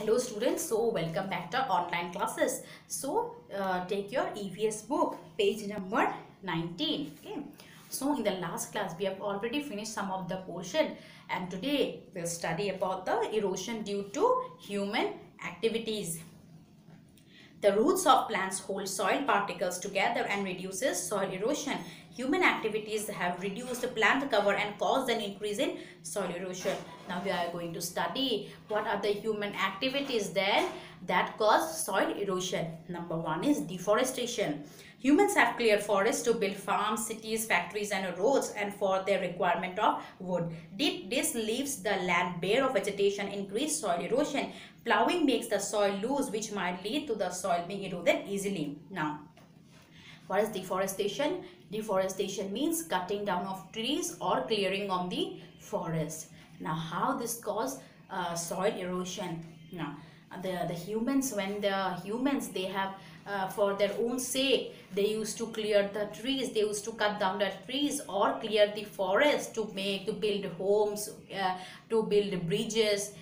Hello students, so welcome back to online classes. So take your EVS book, page number 19. Okay. So in the last class we have already finished some of the portion, and today we'll study about the erosion due to human activities. The roots of plants hold soil particles together and reduces soil erosion. Human activities have reduced plant cover and caused an increase in soil erosion. Now we are going to study what are the human activities then that cause soil erosion. Number one is deforestation. Humans have cleared forests to build farms, cities, factories and roads and for their requirement of wood. This leaves the land bare of vegetation, increase soil erosion. Plowing makes the soil loose, which might lead to the soil being eroded easily. Now, what is deforestation? Deforestation means cutting down of trees or clearing of the forest. Now, how this cause soil erosion? Now, the humans, when the humans, they have for their own sake, they used to clear the trees, they used to cut down the trees or clear the forest to build homes, to build bridges.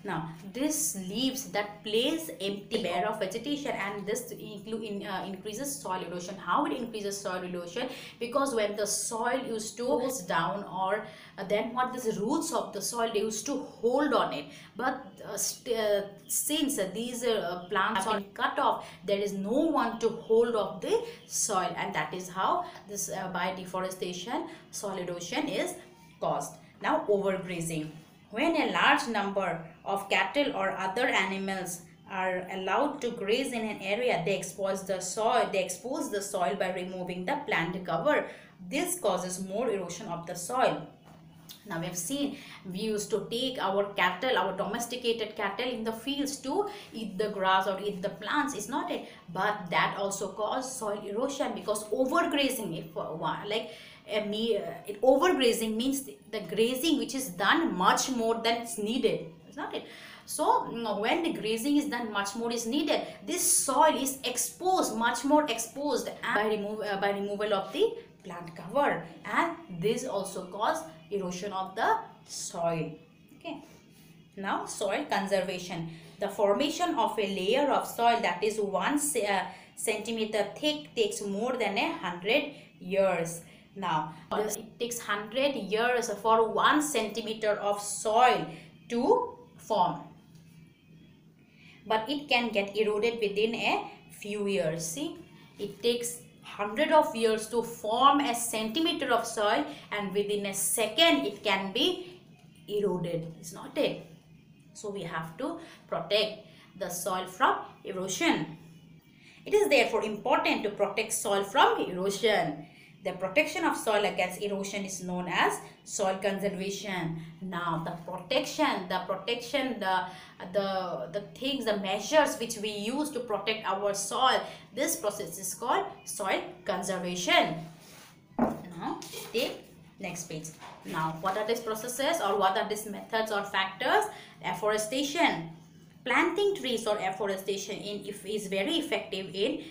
Now this leaves that place empty, bare of vegetation, and this increases soil erosion. How it increases soil erosion? Because when the soil used to goes down, or then what these roots of the soil, they used to hold on it, but since these plants are cut off, there is no one to hold off the soil, and that is how this by deforestation soil erosion is caused. Now overgrazing. When a large number of cattle or other animals are allowed to graze in an area, they expose the soil by removing the plant cover. This causes more erosion of the soil. Now we have seen, we used to take our cattle, our domesticated cattle in the fields to eat the grass or eat the plants, is not it? But that also causes soil erosion, because overgrazing, if overgrazing means the grazing which is done much more than it's needed, is not it? So when the grazing is done, much more is needed, this soil is exposed, much more exposed, and by removal of the plant cover, and this also cause erosion of the soil. Okay. Now soil conservation. The formation of a layer of soil that is 1 centimeter thick takes more than 100 years. Now it takes 100 years for 1 centimeter of soil to form, but it can get eroded within a few years. See, it takes 100 of years to form a centimeter of soil, and within a second it can be eroded, is not it? So we have to protect the soil from erosion. It is therefore important to protect soil from erosion. The protection of soil against erosion is known as soil conservation. Now the things, the measures which we use to protect our soil, this process is called soil conservation. Now take next page. Now what are these processes, or what are these methods or factors? Afforestation. Planting trees or afforestation is very effective in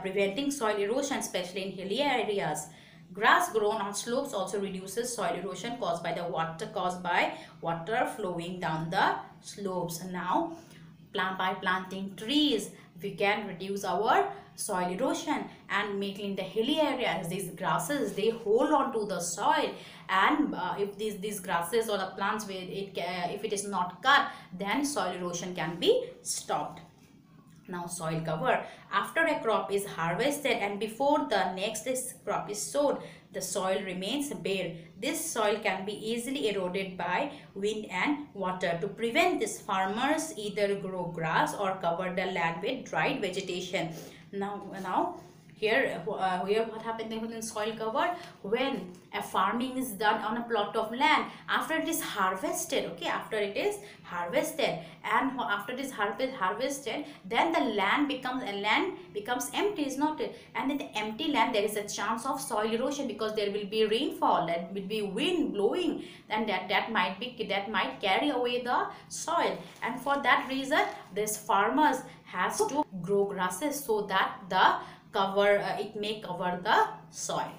preventing soil erosion, especially in hilly areas. Grass grown on slopes also reduces soil erosion caused by water flowing down the slopes. Now, by planting trees, we can reduce our soil erosion, and making the hilly areas, these grasses, they hold on to the soil, and if these grasses or the plants, if it is not cut, then soil erosion can be stopped. Now soil cover. After a crop is harvested and before the next crop is sown, the soil remains bare. This soil can be easily eroded by wind and water. To prevent this, farmers either grow grass or cover the land with dried vegetation. Now here what happened in soil cover? When a farming is done on a plot of land, after it is harvested, okay, after it is harvested, and after it is harvested, then the land becomes empty, is not it? And in the empty land, there is a chance of soil erosion, because there will be rainfall, there will be wind blowing, and that might carry away the soil. And for that reason, this farmers has to grow grasses so that it may cover the soil.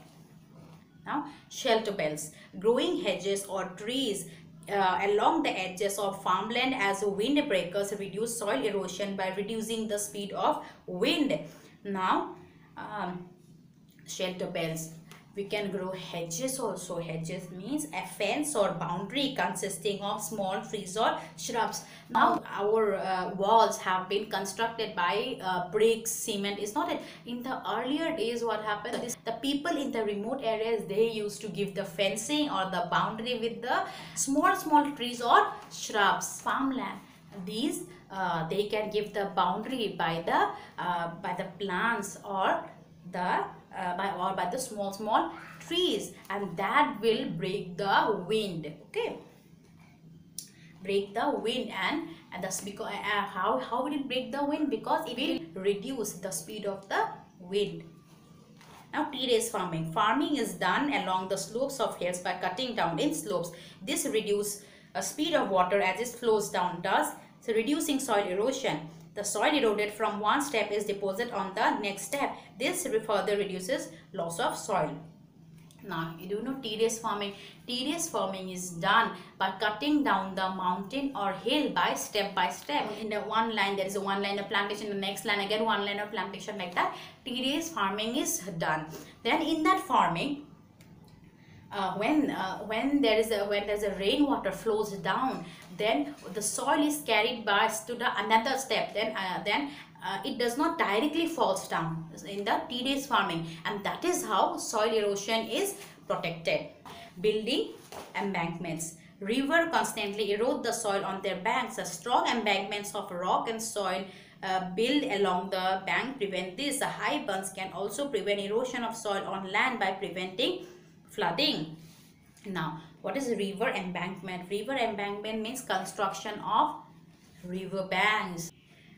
Now shelter belts. Growing hedges or trees along the edges of farmland as windbreakers reduce soil erosion by reducing the speed of wind. Now, shelter belts. We can grow hedges also. Hedges means a fence or boundary consisting of small trees or shrubs. Now our walls have been constructed by bricks, cement. Is not it? In the earlier days, what happened is the people in the remote areas, they used to give the fencing or the boundary with the small trees or shrubs. Farmland. These they can give the boundary by the plants or by the small trees, and that will break the wind. Okay, break the wind. And that's because how will it break the wind? Because it will reduce the speed of the wind. Now, terrace farming. Farming is done along the slopes of hills by cutting down in slopes. This reduces speed of water as it flows down, thus reducing soil erosion. The soil eroded from one step is deposited on the next step. This further reduces loss of soil. Now, you do know terrace farming. Terrace farming is done by cutting down the mountain or hill by step. In the one line, there is a one line of plantation, the next line again one line of plantation, like that. Terrace farming is done. Then in that farming, when there is a rainwater flows down, then the soil is carried by to the another step. Then it does not directly falls down in the terrace farming, and that is how soil erosion is protected. Building embankments. River constantly erode the soil on their banks. A strong embankments of rock and soil built along the bank prevent this. High bunds can also prevent erosion of soil on land by preventing flooding. Now, what is a river embankment? River embankment means construction of river banks.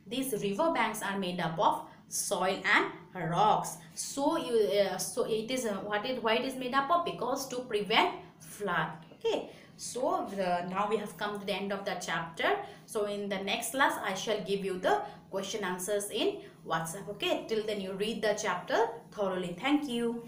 These river banks are made up of soil and rocks. So it is why it is made up of? Because to prevent flood. Okay. So now we have come to the end of the chapter. So in the next class, I shall give you the question answers in WhatsApp. Okay. Till then, you read the chapter thoroughly. Thank you.